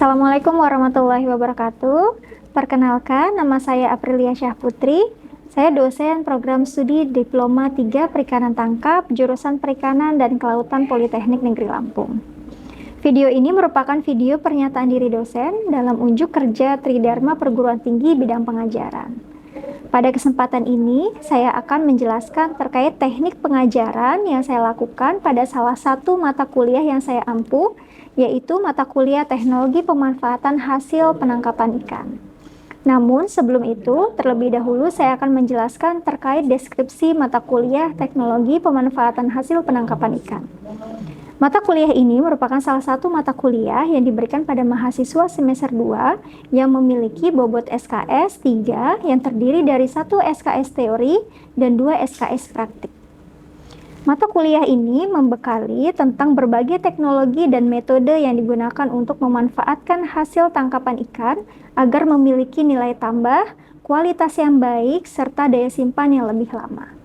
Assalamualaikum warahmatullahi wabarakatuh. Perkenalkan, nama saya Aprilia Syahputri. Saya dosen program studi Diploma 3 Perikanan Tangkap, jurusan Perikanan dan Kelautan Politeknik Negeri Lampung. Video ini merupakan video pernyataan diri dosen dalam unjuk kerja Tridharma Perguruan Tinggi bidang pengajaran. Pada kesempatan ini, saya akan menjelaskan terkait teknik pengajaran yang saya lakukan pada salah satu mata kuliah yang saya ampu, yaitu mata kuliah Teknologi Pemanfaatan Hasil Penangkapan Ikan. Namun sebelum itu, terlebih dahulu saya akan menjelaskan terkait deskripsi mata kuliah Teknologi Pemanfaatan Hasil Penangkapan Ikan. Mata kuliah ini merupakan salah satu mata kuliah yang diberikan pada mahasiswa semester 2 yang memiliki bobot SKS 3 yang terdiri dari 1 SKS teori dan 2 SKS praktik. Mata kuliah ini membekali tentang berbagai teknologi dan metode yang digunakan untuk memanfaatkan hasil tangkapan ikan agar memiliki nilai tambah, kualitas yang baik, serta daya simpan yang lebih lama.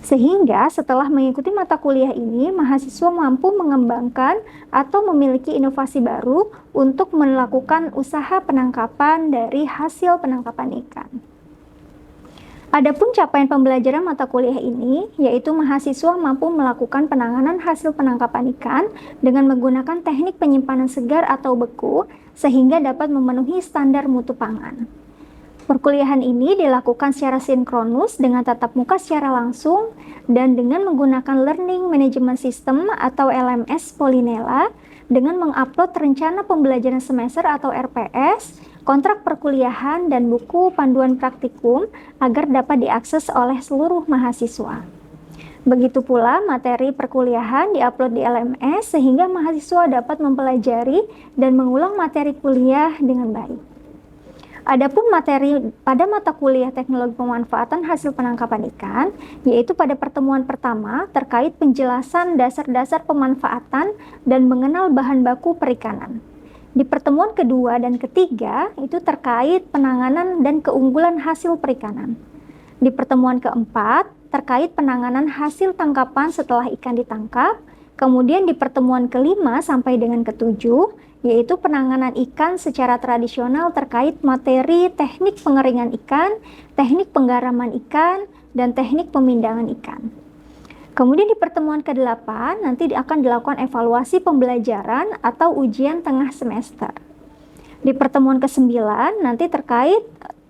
Sehingga setelah mengikuti mata kuliah ini, mahasiswa mampu mengembangkan atau memiliki inovasi baru untuk melakukan usaha penangkapan dari hasil penangkapan ikan. Adapun capaian pembelajaran mata kuliah ini, yaitu mahasiswa mampu melakukan penanganan hasil penangkapan ikan dengan menggunakan teknik penyimpanan segar atau beku, sehingga dapat memenuhi standar mutu pangan. Perkuliahan ini dilakukan secara sinkronus dengan tatap muka secara langsung dan dengan menggunakan Learning Management System atau LMS Polinela dengan mengupload rencana pembelajaran semester atau RPS, kontrak perkuliahan, dan buku panduan praktikum agar dapat diakses oleh seluruh mahasiswa. Begitu pula materi perkuliahan diupload di LMS sehingga mahasiswa dapat mempelajari dan mengulang materi kuliah dengan baik. Adapun materi pada mata kuliah Teknologi Pemanfaatan Hasil Penangkapan Ikan, yaitu pada pertemuan pertama terkait penjelasan dasar-dasar pemanfaatan dan mengenal bahan baku perikanan. Di pertemuan kedua dan ketiga itu terkait penanganan dan keunggulan hasil perikanan. Di pertemuan keempat terkait penanganan hasil tangkapan setelah ikan ditangkap. Kemudian di pertemuan kelima sampai dengan ketujuh, yaitu penanganan ikan secara tradisional terkait materi teknik pengeringan ikan, teknik penggaraman ikan, dan teknik pemindangan ikan. Kemudian di pertemuan ke-8 nanti akan dilakukan evaluasi pembelajaran atau ujian tengah semester. Di pertemuan ke-9 nanti terkait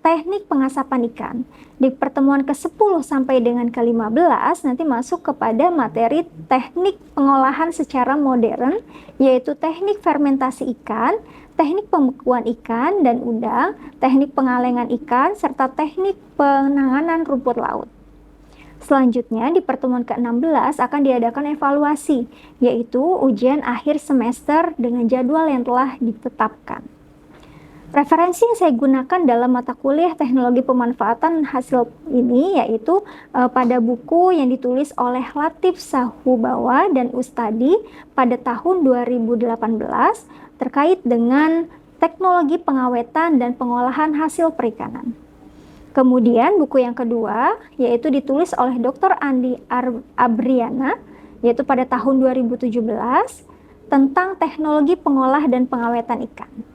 teknik pengasapan ikan. Di pertemuan ke-10 sampai dengan ke-15 nanti masuk kepada materi teknik pengolahan secara modern, yaitu teknik fermentasi ikan, teknik pembekuan ikan dan udang, teknik pengalengan ikan, serta teknik penanganan rumput laut. Selanjutnya di pertemuan ke-16 akan diadakan evaluasi, yaitu ujian akhir semester dengan jadwal yang telah ditetapkan. Referensi yang saya gunakan dalam mata kuliah Teknologi Pemanfaatan Hasil ini yaitu pada buku yang ditulis oleh Latif Sahubawa dan Ustadi pada tahun 2018 terkait dengan teknologi pengawetan dan pengolahan hasil perikanan. Kemudian buku yang kedua yaitu ditulis oleh Dr. Andi Abriana yaitu pada tahun 2017 tentang teknologi pengolah dan pengawetan ikan.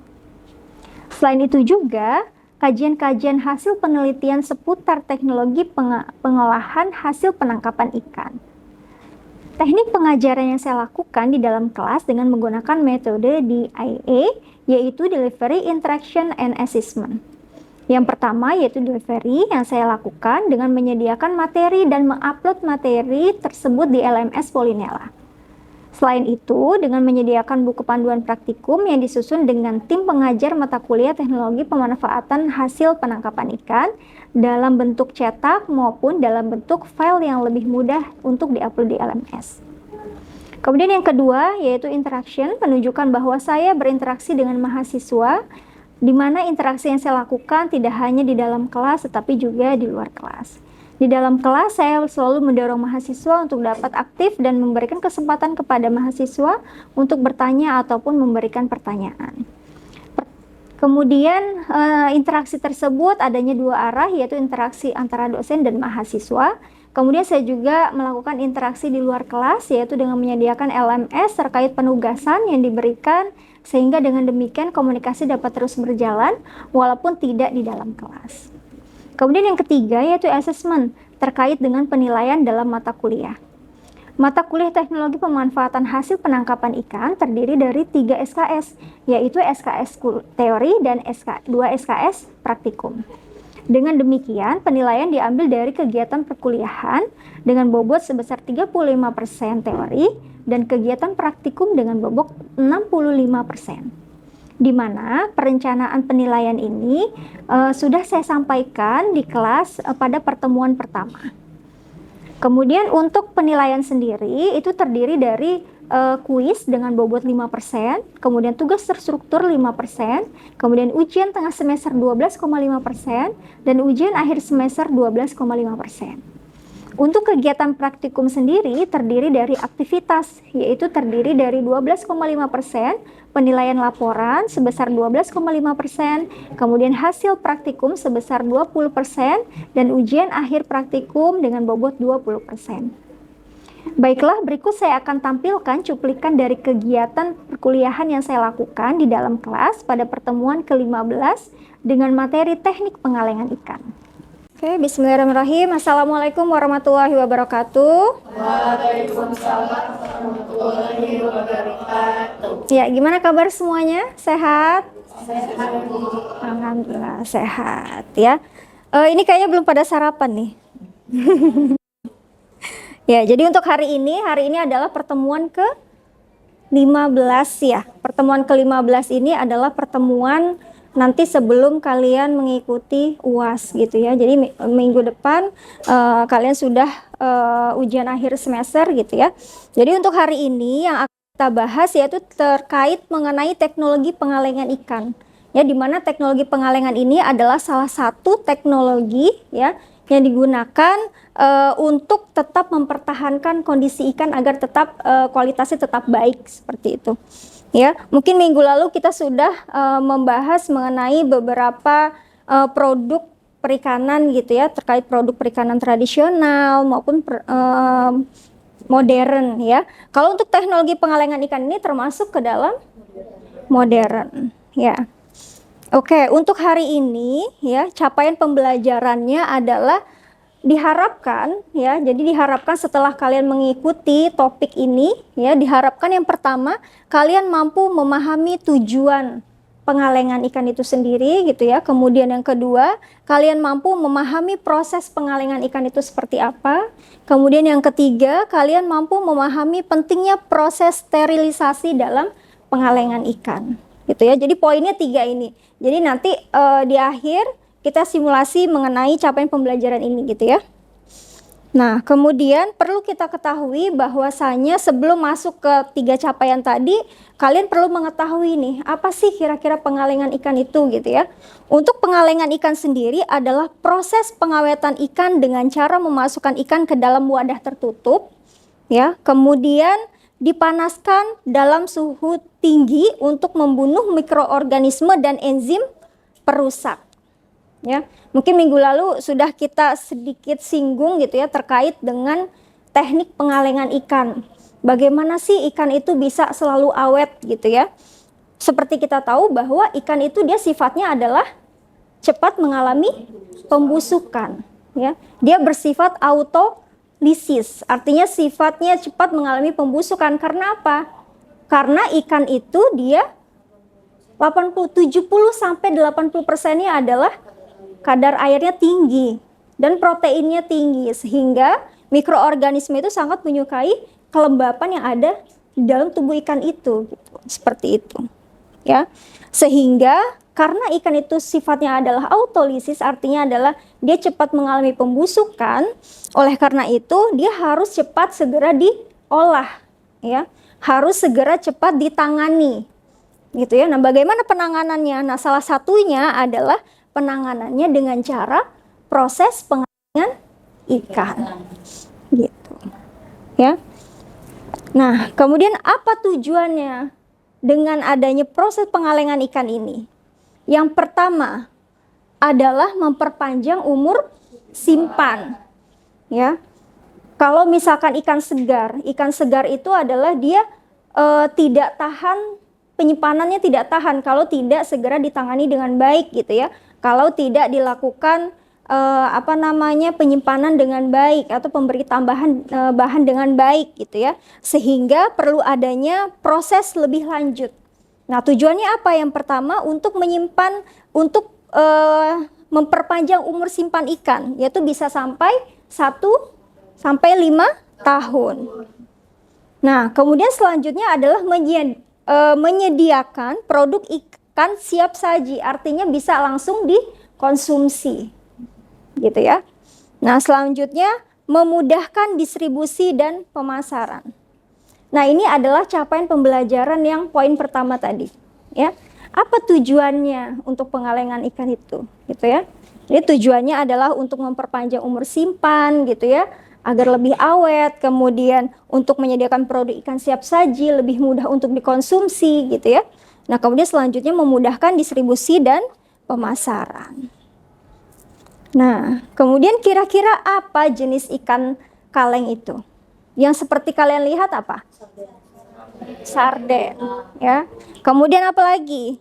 Selain itu juga, kajian-kajian hasil penelitian seputar teknologi pengolahan hasil penangkapan ikan. Teknik pengajaran yang saya lakukan di dalam kelas dengan menggunakan metode DIA, yaitu Delivery, Interaction, and Assessment. Yang pertama yaitu delivery yang saya lakukan dengan menyediakan materi dan mengupload materi tersebut di LMS Polinela. Selain itu, dengan menyediakan buku panduan praktikum yang disusun dengan tim pengajar mata kuliah Teknologi Pemanfaatan Hasil Penangkapan Ikan dalam bentuk cetak maupun dalam bentuk file yang lebih mudah untuk diupload di LMS. Kemudian yang kedua yaitu interaction, menunjukkan bahwa saya berinteraksi dengan mahasiswa, di mana interaksi yang saya lakukan tidak hanya di dalam kelas tetapi juga di luar kelas. Di dalam kelas, saya selalu mendorong mahasiswa untuk dapat aktif dan memberikan kesempatan kepada mahasiswa untuk bertanya ataupun memberikan pertanyaan. Kemudian, interaksi tersebut adanya dua arah, yaitu interaksi antara dosen dan mahasiswa. Kemudian saya juga melakukan interaksi di luar kelas, yaitu dengan menyediakan LMS terkait penugasan yang diberikan sehingga dengan demikian komunikasi dapat terus berjalan walaupun tidak di dalam kelas. Kemudian yang ketiga yaitu assessment terkait dengan penilaian dalam mata kuliah. Mata kuliah teknologi pemanfaatan hasil penangkapan ikan terdiri dari 3 SKS, yaitu SKS teori dan 2 SKS praktikum. Dengan demikian, penilaian diambil dari kegiatan perkuliahan dengan bobot sebesar 35% teori dan kegiatan praktikum dengan bobot 65%. Di mana perencanaan penilaian ini sudah saya sampaikan di kelas pada pertemuan pertama. Kemudian untuk penilaian sendiri itu terdiri dari kuis dengan bobot 5%, kemudian tugas terstruktur 5%, kemudian ujian tengah semester 12,5%, dan ujian akhir semester 12,5%. Untuk kegiatan praktikum sendiri terdiri dari aktivitas, yaitu terdiri dari 12,5%, penilaian laporan sebesar 12,5%, kemudian hasil praktikum sebesar 20%, dan ujian akhir praktikum dengan bobot 20%. Baiklah, berikut saya akan tampilkan cuplikan dari kegiatan perkuliahan yang saya lakukan di dalam kelas pada pertemuan ke-15 dengan materi teknik pengalengan ikan. Oke, bismillahirrahmanirrahim. Assalamualaikum warahmatullahi wabarakatuh. Waalaikumsalam warahmatullahi wabarakatuh. Ya, gimana kabar semuanya? Sehat? Sehat, Bu. Alhamdulillah sehat ya. Ini kayaknya belum pada sarapan nih. Ya, jadi untuk hari ini adalah pertemuan ke-15 ya. Pertemuan ke-15 ini adalah pertemuan nanti sebelum kalian mengikuti UAS gitu ya. Jadi minggu depan kalian sudah ujian akhir semester gitu ya. Jadi untuk hari ini yang akan kita bahas yaitu terkait mengenai teknologi pengalengan ikan. Ya, di mana teknologi pengalengan ini adalah salah satu teknologi ya yang digunakan untuk tetap mempertahankan kondisi ikan agar tetap kualitasnya tetap baik seperti itu. Ya, mungkin minggu lalu kita sudah membahas mengenai beberapa produk perikanan gitu ya, terkait produk perikanan tradisional maupun modern ya. Kalau untuk teknologi pengalengan ikan ini termasuk ke dalam modern ya. Oke, untuk hari ini ya, capaian pembelajarannya adalah diharapkan ya, jadi diharapkan setelah kalian mengikuti topik ini ya, diharapkan yang pertama kalian mampu memahami tujuan pengalengan ikan itu sendiri gitu ya. Kemudian yang kedua, kalian mampu memahami proses pengalengan ikan itu seperti apa. Kemudian yang ketiga, kalian mampu memahami pentingnya proses sterilisasi dalam pengalengan ikan gitu ya. Jadi poinnya 3 ini. Jadi nanti di akhir kita simulasi mengenai capaian pembelajaran ini gitu ya. Nah, kemudian perlu kita ketahui bahwasanya sebelum masuk ke 3 capaian tadi, kalian perlu mengetahui nih, apa sih kira-kira pengalengan ikan itu gitu ya. Untuk pengalengan ikan sendiri adalah proses pengawetan ikan dengan cara memasukkan ikan ke dalam wadah tertutup ya. Kemudian dipanaskan dalam suhu tinggi untuk membunuh mikroorganisme dan enzim perusak. Ya, mungkin minggu lalu sudah kita sedikit singgung gitu ya terkait dengan teknik pengalengan ikan. Bagaimana sih ikan itu bisa selalu awet gitu ya. Seperti kita tahu bahwa ikan itu dia sifatnya adalah cepat mengalami pembusukan ya. Dia bersifat autolisis, artinya sifatnya cepat mengalami pembusukan. Karena apa? Karena ikan itu dia 70 sampai 80%-nya adalah kadar airnya tinggi dan proteinnya tinggi, sehingga mikroorganisme itu sangat menyukai kelembapan yang ada di dalam tubuh ikan itu gitu. Seperti itu ya. Sehingga karena ikan itu sifatnya adalah autolisis, artinya adalah dia cepat mengalami pembusukan, oleh karena itu dia harus cepat segera diolah ya, harus segera cepat ditangani gitu ya. Nah, bagaimana penanganannya? Nah, salah satunya adalah penanganannya dengan cara proses pengalengan ikan gitu ya. Nah, kemudian apa tujuannya dengan adanya proses pengalengan ikan ini? Yang pertama adalah memperpanjang umur simpan ya. Kalau misalkan ikan segar itu adalah dia tidak tahan penyimpanannya tidak tahan kalau tidak segera ditangani dengan baik gitu ya. Kalau tidak dilakukan penyimpanan dengan baik atau pemberi tambahan bahan dengan baik gitu ya. Sehingga perlu adanya proses lebih lanjut. Nah, tujuannya apa? Yang pertama untuk menyimpan, untuk memperpanjang umur simpan ikan, yaitu bisa sampai 1 sampai 5 tahun. Nah, kemudian selanjutnya adalah menyediakan produk ikan siap saji, artinya bisa langsung dikonsumsi, gitu ya. Nah, selanjutnya memudahkan distribusi dan pemasaran. Nah, ini adalah capaian pembelajaran yang poin pertama tadi, ya. Apa tujuannya untuk pengalengan ikan itu, gitu ya? Jadi tujuannya adalah untuk memperpanjang umur simpan, gitu ya, agar lebih awet, kemudian untuk menyediakan produk ikan siap saji, lebih mudah untuk dikonsumsi gitu ya. Nah, kemudian selanjutnya memudahkan distribusi dan pemasaran. Nah, kemudian kira-kira apa jenis ikan kaleng itu? Yang seperti kalian lihat apa? Sarden, ya. Kemudian apa lagi?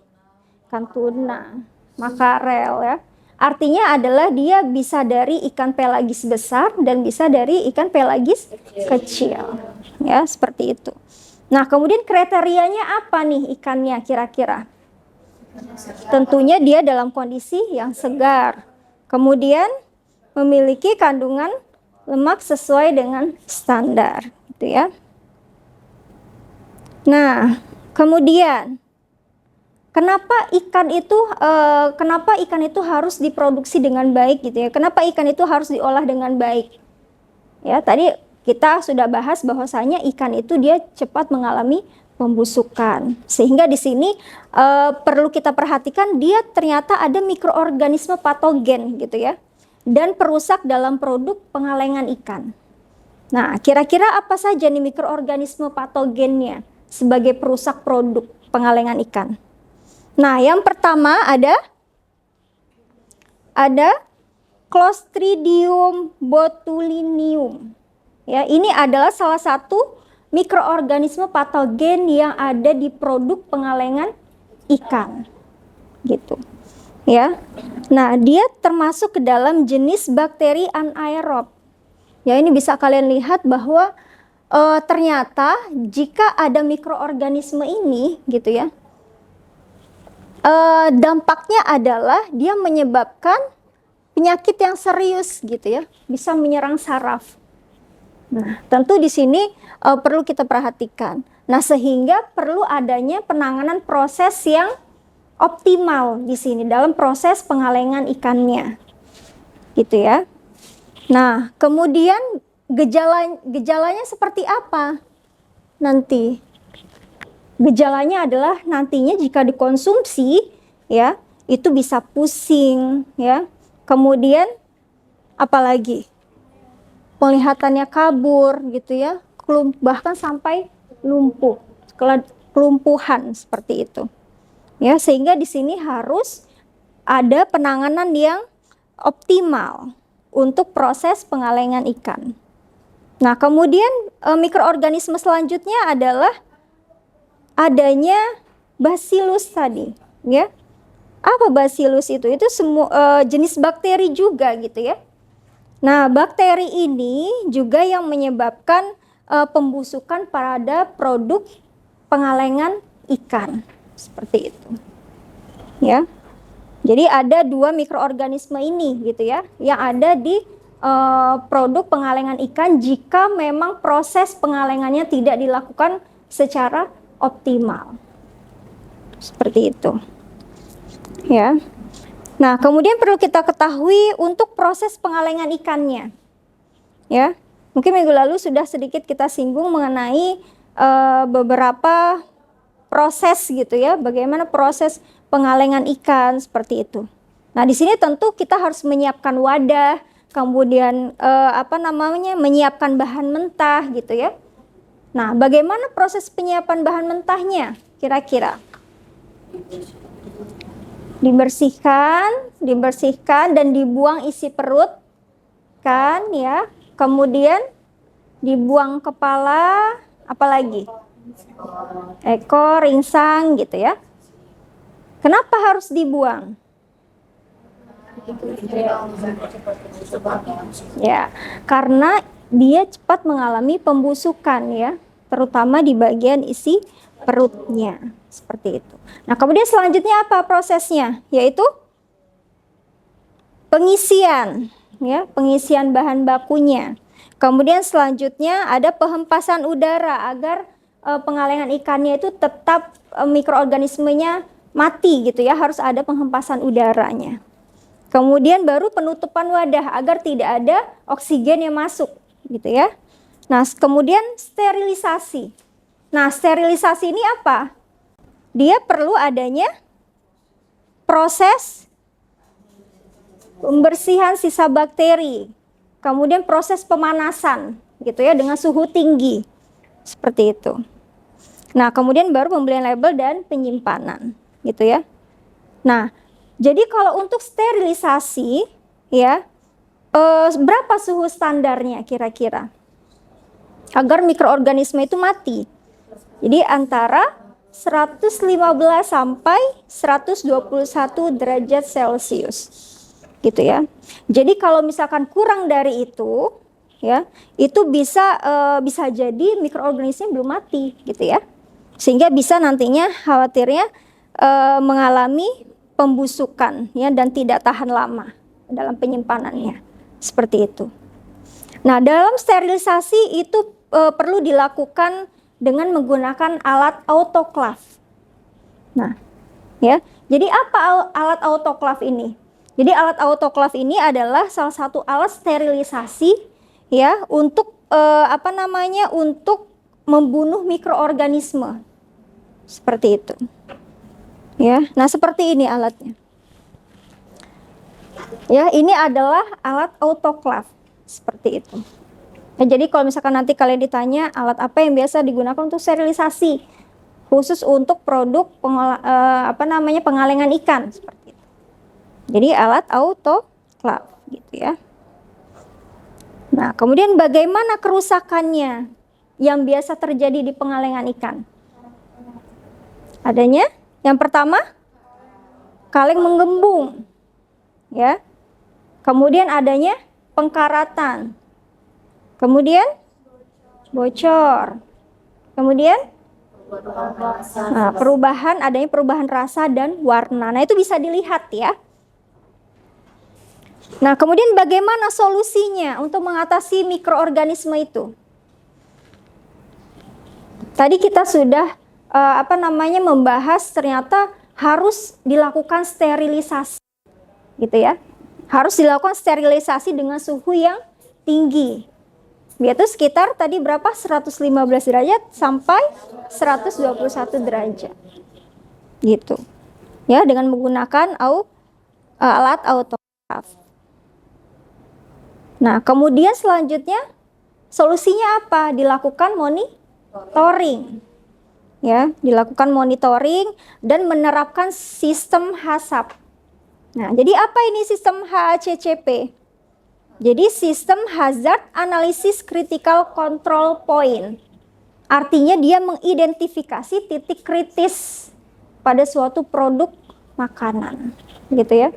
Ikan tuna, makarel ya. Artinya adalah dia bisa dari ikan pelagis besar dan bisa dari ikan pelagis kecil. Ya, seperti itu. Nah, kemudian kriterianya apa nih ikannya kira-kira? Tentunya dia dalam kondisi yang segar. Kemudian memiliki kandungan lemak sesuai dengan standar, gitu ya. Nah, kemudian kenapa ikan itu harus diproduksi dengan baik gitu ya? Kenapa ikan itu harus diolah dengan baik? Ya, tadi kita sudah bahas bahwasanya ikan itu dia cepat mengalami pembusukan. Sehingga di sini perlu kita perhatikan dia ternyata ada mikroorganisme patogen gitu ya. Dan perusak dalam produk pengalengan ikan. Nah, kira-kira apa saja nih mikroorganisme patogennya sebagai perusak produk pengalengan ikan? Nah, yang pertama ada Clostridium botulinum. Ya, ini adalah salah satu mikroorganisme patogen yang ada di produk pengalengan ikan. Gitu. Ya. Nah, dia termasuk ke dalam jenis bakteri anaerob. Ya, ini bisa kalian lihat bahwa ternyata jika ada mikroorganisme ini gitu ya, dampaknya adalah dia menyebabkan penyakit yang serius gitu ya, bisa menyerang saraf. Nah, tentu di sini perlu kita perhatikan. Nah, sehingga perlu adanya penanganan proses yang optimal di sini dalam proses pengalengan ikannya. Gitu ya. Nah, kemudian gejalanya seperti apa? Nanti gejalanya adalah nantinya jika dikonsumsi ya, itu bisa pusing ya. Kemudian apalagi? Penglihatannya kabur gitu ya. Bahkan sampai lumpuh, kelumpuhan seperti itu. Ya, sehingga di sini harus ada penanganan yang optimal untuk proses pengalengan ikan. Nah, kemudian mikroorganisme selanjutnya adalah adanya bacillus tadi, ya. Apa bacillus itu? Itu semua jenis bakteri juga gitu ya. Nah, bakteri ini juga yang menyebabkan pembusukan pada produk pengalengan ikan. Seperti itu. Ya. Jadi ada 2 mikroorganisme ini gitu ya, yang ada di produk pengalengan ikan jika memang proses pengalengannya tidak dilakukan secara optimal. Seperti itu. Ya. Nah, kemudian perlu kita ketahui untuk proses pengalengan ikannya. Ya. Mungkin minggu lalu sudah sedikit kita singgung mengenai beberapa proses gitu ya, bagaimana proses pengalengan ikan seperti itu. Nah, di sini tentu kita harus menyiapkan wadah, kemudian menyiapkan bahan mentah gitu ya. Nah, bagaimana proses penyiapan bahan mentahnya kira-kira? Dibersihkan dan dibuang isi perut kan ya. Kemudian dibuang kepala, apalagi? ekor, ringsang gitu ya. Kenapa harus dibuang? Ya, karena dia cepat mengalami pembusukan ya, terutama di bagian isi perutnya, seperti itu. Nah, kemudian selanjutnya apa prosesnya? Yaitu pengisian, ya, pengisian bahan bakunya. Kemudian selanjutnya ada pehempasan udara agar pengalengan ikannya itu tetap mikroorganismenya mati gitu ya, harus ada penghempasan udaranya. Kemudian baru penutupan wadah agar tidak ada oksigen yang masuk gitu ya. Nah, kemudian sterilisasi. Nah, sterilisasi ini apa? Dia perlu adanya proses pembersihan sisa bakteri. Kemudian proses pemanasan gitu ya dengan suhu tinggi. Seperti itu. Nah, kemudian baru pembelian label dan penyimpanan gitu ya. Nah, jadi kalau untuk sterilisasi ya, berapa suhu standarnya kira-kira agar mikroorganisme itu mati? Jadi antara 115 sampai 121 derajat Celcius gitu ya. Jadi kalau misalkan kurang dari itu ya, itu bisa jadi mikroorganisme belum mati gitu ya. Sehingga bisa nantinya khawatirnya mengalami pembusukan ya dan tidak tahan lama dalam penyimpanannya. Seperti itu. Nah, dalam sterilisasi itu perlu dilakukan dengan menggunakan alat autoklaf. Nah, ya. Jadi apa alat autoklaf ini? Jadi alat autoklaf ini adalah salah satu alat sterilisasi ya untuk untuk membunuh mikroorganisme. Seperti itu. Ya, nah seperti ini alatnya. Ya, ini adalah alat autoklaf seperti itu. Nah, jadi kalau misalkan nanti kalian ditanya alat apa yang biasa digunakan untuk sterilisasi, khusus untuk produk pengalengan ikan seperti itu. Jadi alat autoklaf gitu ya. Nah, kemudian bagaimana kerusakannya yang biasa terjadi di pengalengan ikan? Adanya yang pertama, kaleng menggembung, ya. Kemudian adanya pengkaratan, kemudian bocor, kemudian adanya perubahan rasa dan warna. Nah, itu bisa dilihat ya. Nah, kemudian bagaimana solusinya untuk mengatasi mikroorganisme itu? Tadi kita sudah membahas ternyata harus dilakukan sterilisasi gitu ya. Harus dilakukan sterilisasi dengan suhu yang tinggi. Yaitu sekitar tadi berapa? 115 derajat sampai 121 derajat. Gitu. Ya, dengan menggunakan alat autoklaf. Nah, kemudian selanjutnya solusinya apa? Dilakukan monitoring. Ya, dilakukan monitoring dan menerapkan sistem HACCP. Nah, jadi apa ini sistem HACCP? Jadi sistem Hazard Analysis Critical Control Point. Artinya dia mengidentifikasi titik kritis pada suatu produk makanan, gitu ya.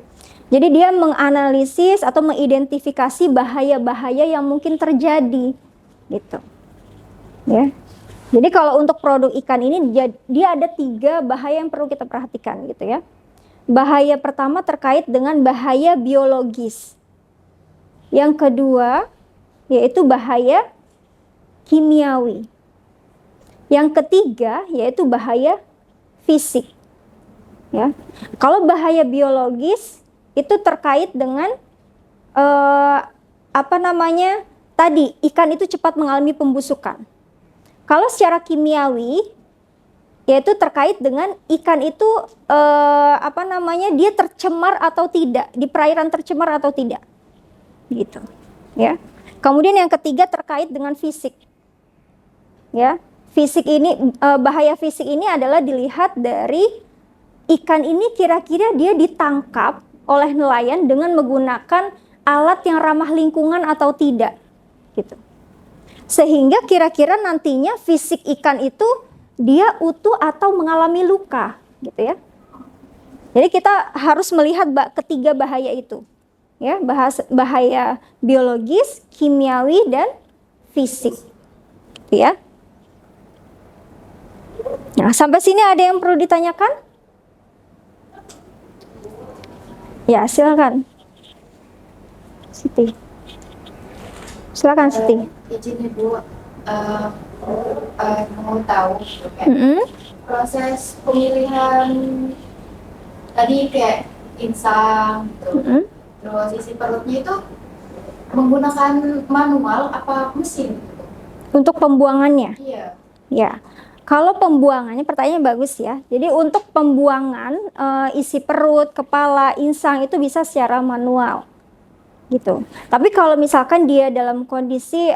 Jadi dia menganalisis atau mengidentifikasi bahaya-bahaya yang mungkin terjadi, gitu. Ya. Jadi kalau untuk produk ikan ini dia ada 3 bahaya yang perlu kita perhatikan gitu ya. Bahaya pertama terkait dengan bahaya biologis. Yang kedua yaitu bahaya kimiawi. Yang ketiga yaitu bahaya fisik. Ya. Kalau bahaya biologis itu terkait dengan tadi ikan itu cepat mengalami pembusukan. Kalau secara kimiawi, yaitu terkait dengan ikan itu dia tercemar atau tidak, di perairan tercemar atau tidak, gitu, ya. Kemudian yang ketiga terkait dengan fisik, ya. Fisik ini bahaya fisik ini adalah dilihat dari ikan ini kira-kira dia ditangkap oleh nelayan dengan menggunakan alat yang ramah lingkungan atau tidak, gitu. Sehingga kira-kira nantinya fisik ikan itu dia utuh atau mengalami luka, gitu ya. Jadi kita harus melihat ketiga bahaya itu, ya, bahaya biologis, kimiawi, dan fisik, gitu ya. Nah, sampai sini ada yang perlu ditanyakan? Ya, silakan. Siti. Silakan, Siti. Izin Ibu, mau tahu kayak proses pemilihan tadi kayak insang gitu. Terus isi perutnya itu menggunakan manual apa mesin? Untuk pembuangannya? Iya. Ya. Kalau pembuangannya, pertanyaannya bagus ya. Jadi untuk pembuangan isi perut, kepala, insang itu bisa secara manual, gitu. Tapi kalau misalkan dia dalam kondisi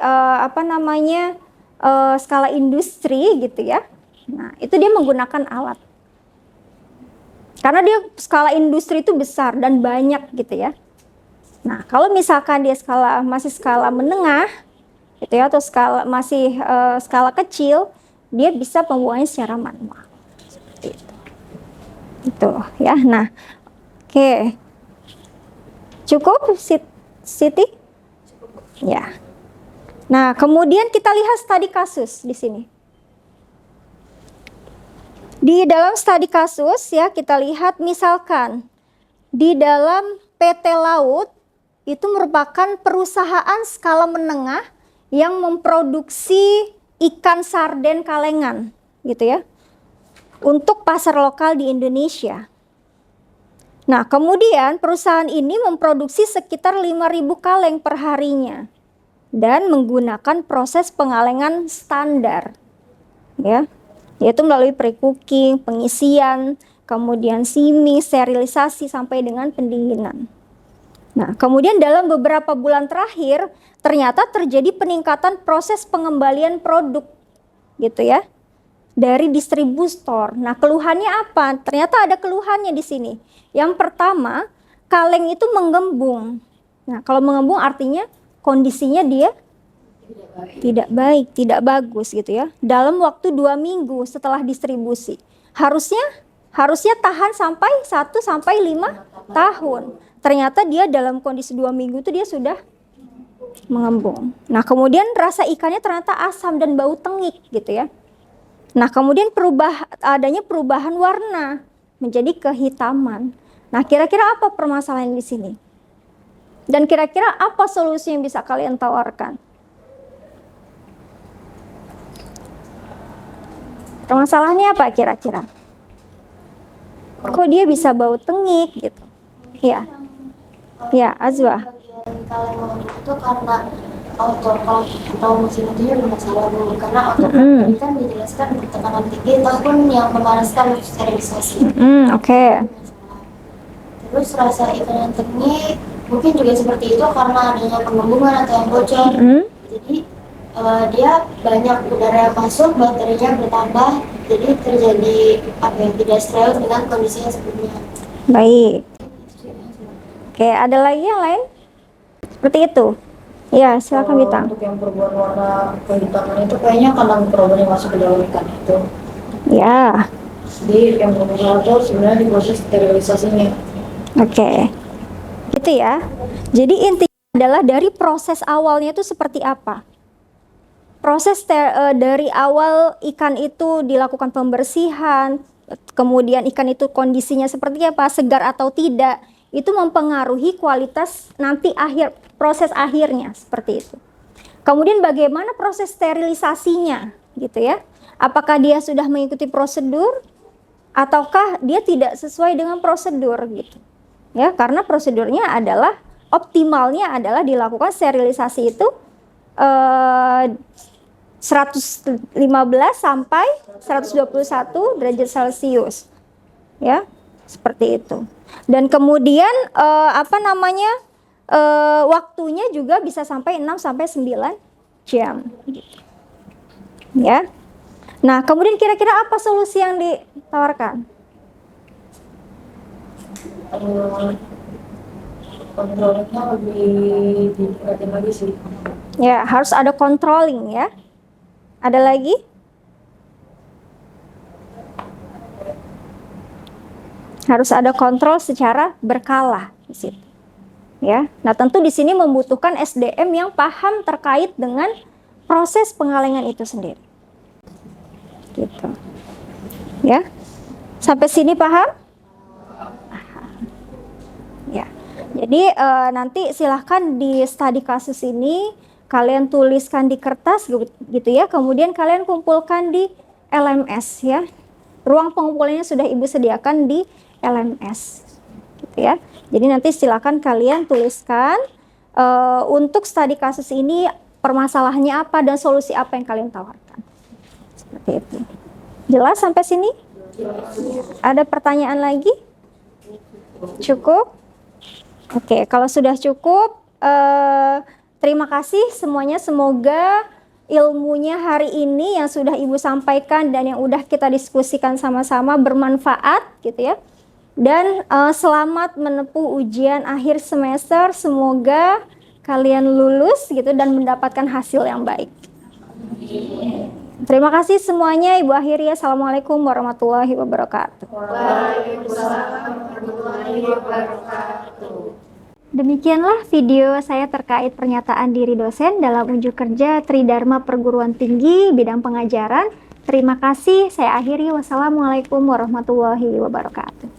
skala industri, gitu ya, nah itu dia menggunakan alat. Karena dia skala industri itu besar dan banyak, gitu ya. Nah kalau misalkan dia masih skala menengah, gitu ya, atau masih skala kecil, dia bisa pembuangannya secara manual. Seperti itu. Itu ya. Nah, oke. Cukup, Siti? Ya. Nah, kemudian kita lihat studi kasus di sini. Di dalam studi kasus ya, kita lihat misalkan di dalam PT Laut itu merupakan perusahaan skala menengah yang memproduksi ikan sarden kalengan, gitu ya, untuk pasar lokal di Indonesia. Nah, kemudian perusahaan ini memproduksi sekitar 5.000 kaleng per harinya dan menggunakan proses pengalengan standar, ya, yaitu melalui pre-cooking, pengisian, kemudian simming, sterilisasi sampai dengan pendinginan. Nah, kemudian dalam beberapa bulan terakhir ternyata terjadi peningkatan proses pengembalian produk, gitu ya, dari distributor. Nah, keluhannya apa? Ternyata ada keluhannya di sini. Yang pertama, kaleng itu menggembung. Nah, kalau menggembung artinya kondisinya dia tidak baik, tidak bagus, gitu ya. Dalam waktu 2 minggu setelah distribusi. Harusnya tahan sampai 1 sampai 5 tahun. Ternyata dia dalam kondisi 2 minggu itu dia sudah mengembung. Nah, kemudian rasa ikannya ternyata asam dan bau tengik, gitu ya. Nah, kemudian adanya perubahan warna menjadi kehitaman. Nah, kira-kira apa permasalahan di sini? Dan kira-kira apa solusi yang bisa kalian tawarkan? Permasalahannya apa kira-kira? Kok dia bisa bau tengik gitu? Ya. Ya, Azwa. Kalau itu karena kalau musim itu ya bermasalah dulu karena ini kan dijelaskan bertekanan tinggi ataupun yang memanaskan sterilisasi. Oke. Terus rasa ikan yang tengik mungkin juga seperti itu karena adanya penggembungan atau yang bocor. Jadi dia banyak udara yang masuk, bakterinya bertambah, jadi terjadi tidak steril dengan kondisi yang sebelumnya. Baik. Oke, ada lagi yang lain? Seperti itu. Ya, silakan Bintang. Untuk yang perubahan warna kehitaman itu kayaknya karena mikroba yang masuk ke dalam ikan itu. Ya. Jadi yang bermasalah itu sebenarnya di proses sterilisasinya. Oke. Gitu ya. Jadi intinya adalah dari proses awalnya itu seperti apa? Proses dari awal ikan itu dilakukan pembersihan, kemudian ikan itu kondisinya seperti apa, segar atau tidak, itu mempengaruhi kualitas nanti proses akhirnya seperti itu. Kemudian bagaimana proses sterilisasinya, gitu ya? Apakah dia sudah mengikuti prosedur ataukah dia tidak sesuai dengan prosedur, gitu. Ya, karena prosedurnya adalah optimalnya adalah dilakukan sterilisasi itu 115 sampai 121 derajat Celcius. Ya, seperti itu. Dan kemudian waktunya juga bisa sampai 6 sampai 9 jam. Ya. Nah, kemudian kira-kira apa solusi yang ditawarkan? Kontrolnya lebih diperhatiin lagi sih. Ya, harus ada controlling ya. Ada lagi? Harus ada kontrol secara berkala di situ. Ya. Nah, tentu di sini membutuhkan SDM yang paham terkait dengan proses pengalengan itu sendiri. Gitu. Ya. Sampai sini paham? Ya. Jadi nanti silahkan di studi kasus ini kalian tuliskan di kertas gitu ya. Kemudian kalian kumpulkan di LMS ya. Ruang pengumpulannya sudah Ibu sediakan di LMS. Gitu ya. Jadi nanti silahkan kalian tuliskan untuk studi kasus ini permasalahannya apa dan solusi apa yang kalian tawarkan. Seperti itu. Jelas sampai sini? Ada pertanyaan lagi? Cukup? Oke, kalau sudah cukup, terima kasih semuanya. Semoga ilmunya hari ini yang sudah Ibu sampaikan dan yang udah kita diskusikan sama-sama bermanfaat gitu ya. Dan selamat menempuh ujian akhir semester. Semoga kalian lulus gitu dan mendapatkan hasil yang baik. Terima kasih semuanya. Ibu akhiri. Assalamualaikum warahmatullahi wabarakatuh. Waalaikumsalam warahmatullahi wabarakatuh. Demikianlah video saya terkait pernyataan diri dosen dalam unjuk kerja Tridharma Perguruan Tinggi bidang pengajaran. Terima kasih. Saya akhiri. Wassalamualaikum warahmatullahi wabarakatuh.